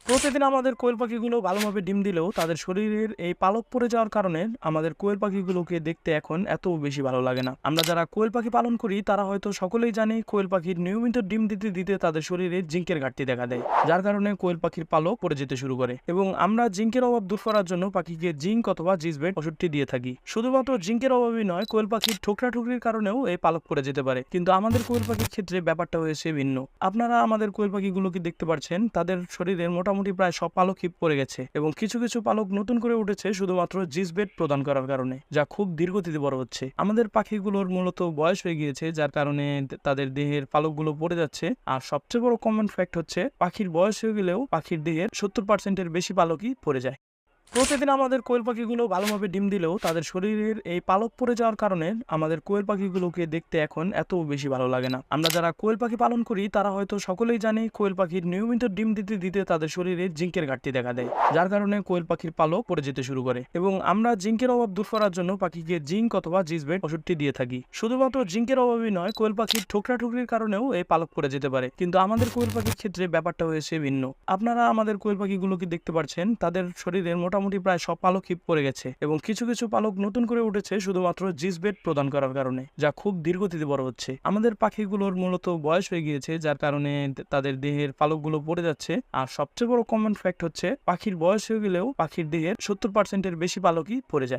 প্রতিদিন আমাদের কোয়েল পাখিগুলো ভালোভাবে ডিম দিলেও তাদের শরীরের এই পালক পড়ে যাওয়ার কারণে আমাদের কোয়েল পাখিগুলোকে দেখতে এখন এত বেশি ভালো লাগে না। আমরা যারা কোয়েল পাখি পালন করি তারা হয়তো সকলেই জানে কোয়েল পাখির নিয়মিত ডিম দিতে দিতে তাদের শরীরে জিঙ্কের ঘাটতি দেখা দেয়, যার কারণে কোয়েল পাখির পালক পড়ে যেতে শুরু করে। এবং আমরা জিঙ্কের অভাব দূর করার জন্য পাখিকে জিঙ্ক অথবা জিসবেট ওষুধটি দিয়ে থাকি। শুধুমাত্র জিঙ্কের অভাবই নয়, কোয়েল পাখির ঠোকরা ঠুকরির কারণেও এই পালক পড়ে যেতে পারে, কিন্তু আমাদের কোয়েল পাখির ক্ষেত্রে ব্যাপারটা হয়েছে ভিন্ন। আপনারা আমাদের কোয়েল পাখিগুলোকে দেখতে পাচ্ছেন, তাদের শরীরের মোটামুটি প্রায় সব পালকই পড়ে গেছে এবং কিছু কিছু পালক নতুন করে উঠেছে শুধুমাত্র জিসবেট প্রদান করার কারণে, যা খুব ধীরগতিতে বড় হচ্ছে। আমাদের পাখিগুলোর মূলত বয়স হয়ে গিয়েছে, যার কারণে তাদের দেহের পালকগুলো পড়ে যাচ্ছে। আর সবচেয়ে বড় কমন ফ্যাক্ট হচ্ছে, পাখির বয়স হয়ে গেলেও পাখির দেহের 70%-এর বেশি পালকই পড়ে যায়। প্রতিদিন আমাদের কোয়েল পাখিগুলো ভালোভাবে ডিম দিলেও তাদের শরীরের এই পালক পড়ে যাওয়ার কারণে আমাদের কোয়েল পাখিগুলোকে দেখতে এখন এত বেশি ভালো লাগে না। আমরা যারা কোয়েল পাখি পালন করি তারা হয়তো সকলেই জানে কোয়েল পাখির নিয়মিত ডিম দিতে দিতে তাদের শরীরে জিঙ্কের ঘাটতি দেখা দেয়, যার কারণে কোয়েল পাখির পালক পড়ে যেতে শুরু করে। এবং আমরা জিঙ্কের অভাব দূর করার জন্য পাখিকে জিঙ্ক অথবা জিসবেট ওষুধটি দিয়ে থাকি। শুধুমাত্র জিঙ্কের অভাবই নয়, কোয়েল পাখির ঠোকরা ঠুকরির কারণেও এই পালক পড়ে যেতে পারে, কিন্তু আমাদের কোয়েল পাখির ক্ষেত্রে ব্যাপারটা হয়েছে ভিন্ন। আপনারা আমাদের কোয়েল পাখিগুলোকে দেখতে পাচ্ছেন, তাদের শরীরের মোটামুটি প্রায় সব পালকই পড়ে গেছে এবং কিছু কিছু পালক নতুন করে উঠেছে শুধুমাত্র জিসবেট প্রদান করার কারণে, যা খুব ধীরগতিতে বড় হচ্ছে। আমাদের পাখিগুলোর মূলত বয়স হয়ে গিয়েছে, যার কারণে তাদের দেহের পালকগুলো পড়ে যাচ্ছে। আর সবচেয়ে বড় কমন ফ্যাক্ট হচ্ছে, পাখির বয়স হয়ে গেলেও পাখির দেহের 70%-এর বেশি পালকই পড়ে যায়।